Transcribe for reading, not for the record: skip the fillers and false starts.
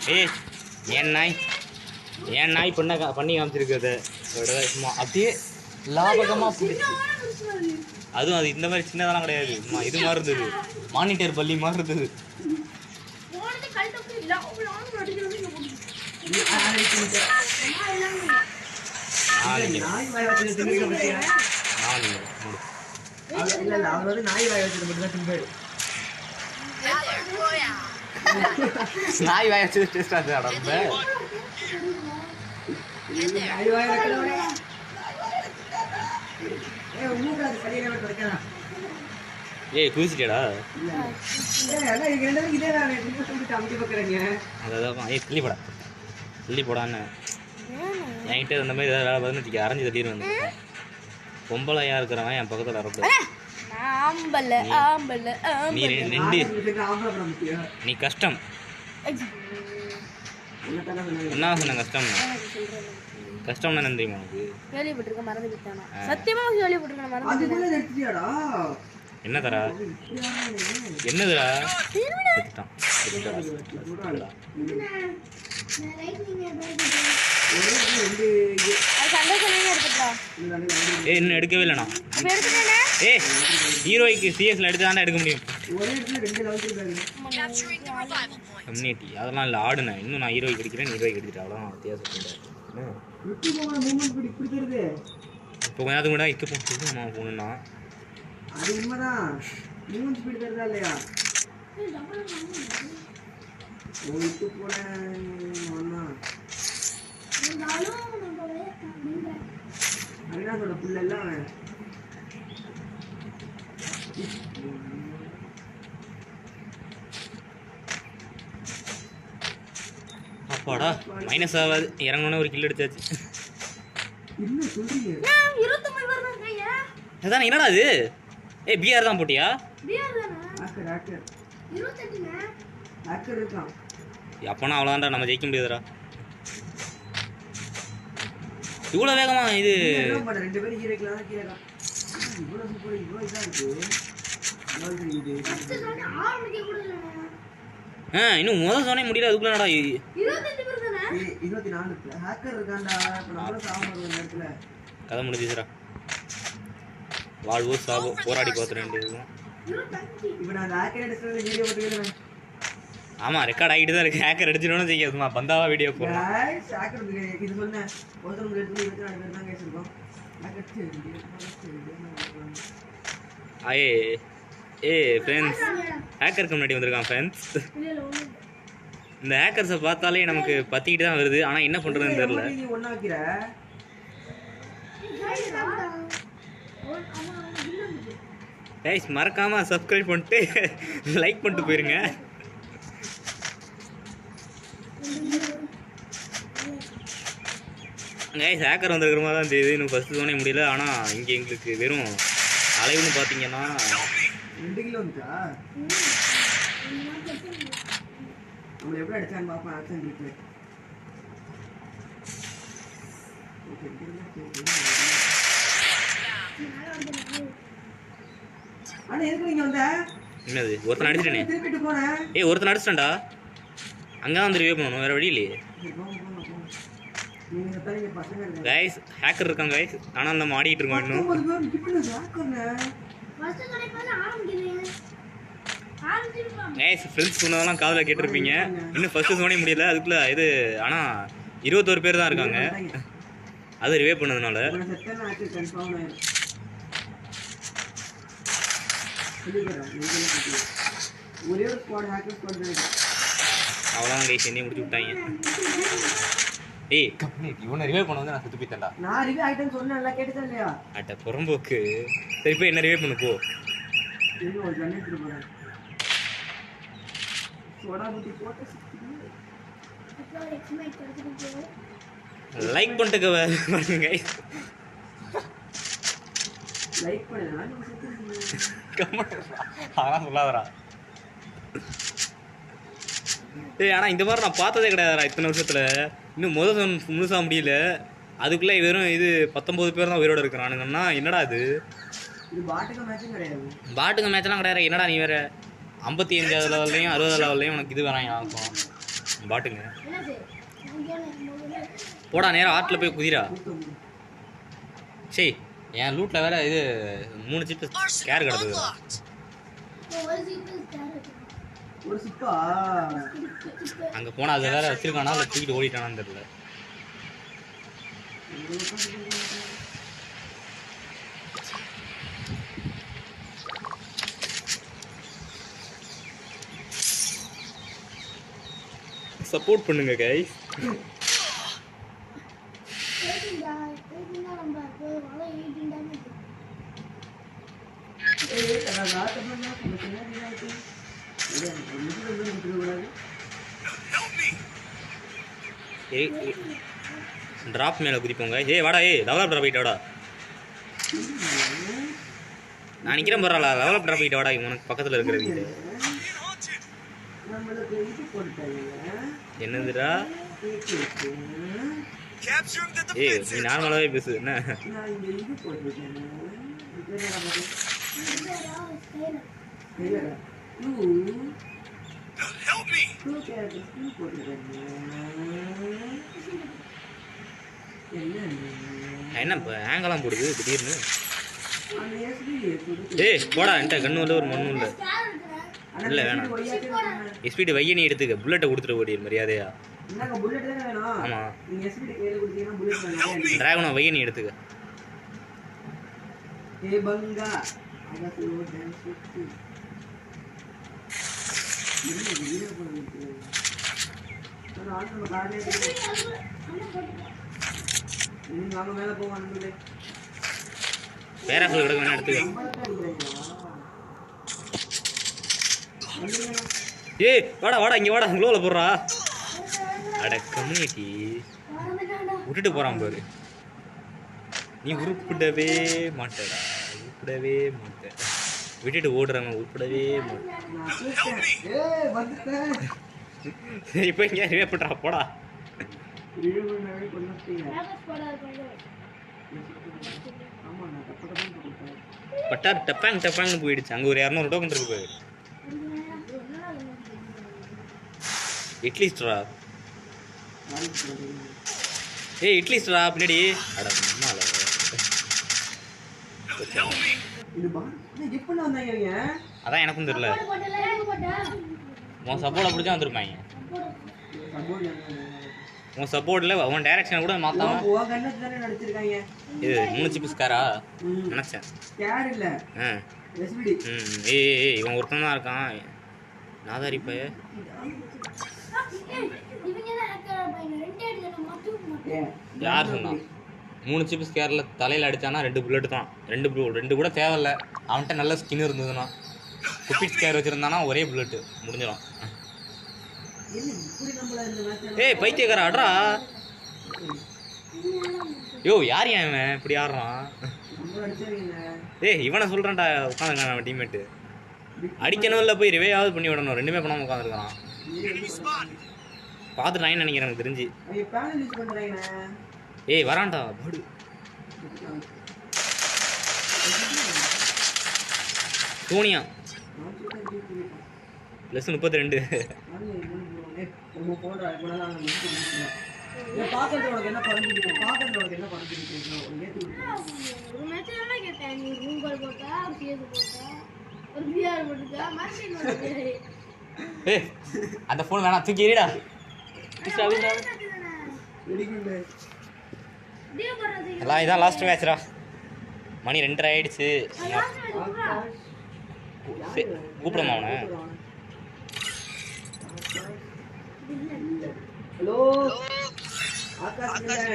ஏய் ஏன் நாய் பண்ணி காமிச்சிருக்குது சும்மா அப்படியே லாபகமாக பிடிச்சி. அதுவும் அது இந்த மாதிரி சின்னதெல்லாம் கிடையாது, இது மாதிரி இருந்தது, மானிட்டர் பள்ளி மாதிரி இருந்தது. நாய் வாய வச்சு டேஸ்ட் ஆகுது. ஏய் குதிச்சிட்டேடா. அதான் ஏய் கிள்ளி போடான்னு என்கிட்ட இந்த மாதிரி ஏதாவது வேலை பார்த்துன்னு அரைஞ்சி தட்டிட்டு வந்து பொம்பளையா இருக்கிறவன் என் பக்கத்தில் வரக்கூடாது. நீ கஷ்டம் என்ன சொன்ன? கஷ்டம்னா என்ன தெரியுமா உனக்கு? என்ன தரா என்னதுடா? இன்னும் எடுக்கவே இல்லைண்ணா. ஹீரோய்க்கு சிஎஸ்ல எடுத்து எடுக்க முடியும். கம்யூனிட்டி அதெல்லாம் இல்லை, ஆடுனேன். இன்னும் நான் ஹீரோய்க்கு அடிக்கிறேன், ஹீரோய்க்கு அடிக்கிறேன், அவ்வளோதான் வித்தியாசம். இப்போ கொஞ்ச நேரத்துக்கு கூட இக்க போட்டு நான் போகணுன்னா அது உண்மைதான். மூமெண்ட் ஸ்பீடு தருதா இல்லையா? போயிட்டு போனேன் அருணாசோட புள்ள எல்லாம் அப்பாடா மைனஸ் ஆகாது. இறங்கணுன்னு ஒரு கில் எடுத்தாச்சு. அதான் என்னடா அது? ஏய் பிஆர் தான் போட்டியா? அப்பனா அவ்வளோதான்டா, நம்ம ஜெயிக்க முடியாதுடா. இவ்வளோ வேகமா இது? இன்னும் முதல் சோனே முடியல, அதுக்குள்ளடா 24 கதை முடிஞ்சிச்சுடா. வாழ்வோ சாவோ போராடி பார்த்துட்டு. ஆமா ரெக்கார்ட் ஆகிட்டு தான் இருக்கு. ஹேக்கர் அடிச்சிடணும் செய்யாதுமா, பந்தாவா வீடியோ போடுறேன். ஃப்ரெண்ட்ஸ் ஹேக்கருக்கு முன்னாடி வந்திருக்கான் ஃப்ரெண்ட்ஸ். இந்த ஹேக்கர்ஸை பார்த்தாலே நமக்கு பத்திக்கிட்டு தான் வருது, ஆனால் என்ன பண்ணுறதுன்னு தெரியல. கைஸ் மறக்காம சப்ஸ்கிரைப் பண்ணிட்டு லைக் பண்ணிட்டு போயிருங்க. கைஸ் ஹேக்கர் வந்திருக்கிற மாதிரி தான் தெரியுது. இன்னும் ஃபர்ஸ்ட் சோனே முடியல. ஆனால் இங்கே எங்களுக்கு வெறும் அலைவுன்னு பார்த்தீங்கன்னா 2 கிலோ வந்துச்சா? நம்ம எப்படி அடிச்சான்னு பார்ப்போம். ஆக்சன் ரிப்ளே அண்ணா எதுக்கு நீங்க வந்த? என்னது ஒருத்தன் அடிச்சிட்டேனே. ஒருத்தன் அடிச்சிட்டேன்டா. அங்கே தான் வந்து ரிவ்யூ பண்ணணும், வேறு வழி இல்லையே. கைஸ் ஹேக்கர் இருக்காங்க கைஸ், ஆனால் நம்ம ஆடிட்டு இருக்கோம் இன்னும். கைஸ் ஃப்ரெண்ட்ஸ் சொன்னதெல்லாம் காதில் கேட்டிருப்பீங்க. இன்னும் ஃபர்ஸ்ட் சோனே முடியல, அதுக்குள்ள இது. ஆனால் 21 பேர் தான் இருக்காங்க, அது ரிவே பண்ணதுனால. அவ்வளோதான் கைஸ், என்னையும் முடிச்சு விட்டாங்க. ஏய் கம்ப்ளீட் இவனை ரிவே பண்ண வந்து நான் சுத்தி போயிட்டேன்டா. நான் ரிவே ஆயிட்டேன்னு சொன்னேன்ல, கேட்டதா இல்லையா? அட புறம்போக்கு. சரி போய் என்ன ரிவே பண்ணு போ. இன்னும் ஒரு கண்ணே எடுத்து போறேன். சோடா புட்டி போட்டு லைக் பண்ணிட்டு பாருங்க கைஸ். லைக் பண்ணுடா. நீ கமெண்ட் அதெல்லாம் சொல்லாதடா. ஏய் ஆனால் இந்த மாதிரி நான் பார்த்ததே கிடையாதுடா இத்தனை வருஷத்தில். இன்னும் முழுசாக முடியல, அதுக்குள்ளே வெறும் 19 பேர் தான் உயிரோடு இருக்கிறானுங்கன்னா என்னடா இது? பாட்டுங்க மேட்ச்லாம் கிடையாது. என்னடா நீ வேறு 55வது லெவல்லையும் 60வது லெவல்லையும் உனக்கு இது வேணாம் ஆகும். பாட்டுங்க போடா நேரம் ஆட்டில் போய் குதிரா. சரி என் லூட்டில் வேற இது 3 சிப்ஸ் கேர் கிடக்குது. அங்கே போனால் அதை வேற வச்சிருக்கானா இல்லை தூக்கிட்டு ஓடிட்டானான்னு தெரியல. சப்போர்ட் பண்ணுங்க கைஸ். ட்ராப் மேலே குதிப்போங்க. வாடா லெவலப் ட்ராப் ஆகிட்ட வாடா. நான் நிற்கிறேன் போடுறாளா லெவலப் ட்ராப் ஆகிட்ட வாடா. உனக்கு பக்கத்தில் இருக்கிற வீடு என்னதுடா? நீ நார்மலாகவே பேசு என்ன? என்ன இப்போ ஆங்கெல்லாம் போடுது திடீர்னு? போடா என்கிட்ட கண்ணு இல்லை ஒரு மண்ணும் இல்லை. இல்லை வேணாம் எஸ்பிடி வையனி எடுத்துக்க. புல்லட்டை கொடுத்துட்டு ஓடி மரியாதையா. ஆமாம் டிராகனோ வையனி எடுத்துக்க. பேராஃபில் கிடக்கு வேணா எடுத்துக்க. வாடா இங்கே வாடா க்ளோவில் போடுறா. அட கம்யூனிட்டி விட்டுட்டு போகிறான் பாரு. நீ உருப்பிடவே மாட்டடா உருப்பிடவே மாட்ட. விட்டுட்டு ஓடுறாங்க உருப்பிடவே மாட்டேன். இப்போ இங்கே ரிவே போடா. பட்டா டப்பாங்னு போயிடுச்சு. அங்கே ஒரு 200 டோக்கன் இருக்கு போய். இட்லி ஸ்ட்ரா இட்லி ஸ்ட்ரா பின்னாடி. அட அதான் எனக்கும் தெரியல. உன் சப்போர்ட்டை பிடிச்சா வந்துருப்பாங்க. உன் சப்போர்ட்டில் உன் டைரக்ஷனை கூட மாற்றாம இது 3 சிப்ஸ் காரா நினச்சேன். இவன் ஒருத்தன் தான் இருக்கான் நாதாரி பைய. யார் சொன்னா 3 சிப்ஸ் கேரில் தலையில் அடித்தானா 2 புல்லட்டு தான். 2 கூட தேவையில்ல. அவன்கிட்ட நல்ல ஸ்கின் இருந்ததுன்னா. குப்பிட் ஸ்கேர் வச்சுருந்தானா ஒரே புல்லட்டு முடிஞ்சிடும். பைத்தியக்கார ஆடுறா. யார் ஏன் இவன் இப்படி ஆடுறான்? இவனை சொல்கிறான்டா உட்காந்துருக்கான் அவன் டீம்மேட்டு. அடிக்கணும் இல்லை போய் ரிவையாவது பண்ணி விடணும். 2மே பண்ணாமல் உட்காந்துருக்கான். பார்த்துட்டாங்கன்னு நினைக்கிறேன் எனக்கு தெரிஞ்சு. வரான்டா படு. சோனியா +32. அந்த போன் வேணாம் தூக்கி எறிடா. எல்லாம் இதான் லாஸ்ட் மேட்ச்ரா. மணி 2:30 ஆயிடுச்சு. கூப்பிடுமா அவனை? ஹலோ ஆகாஷ்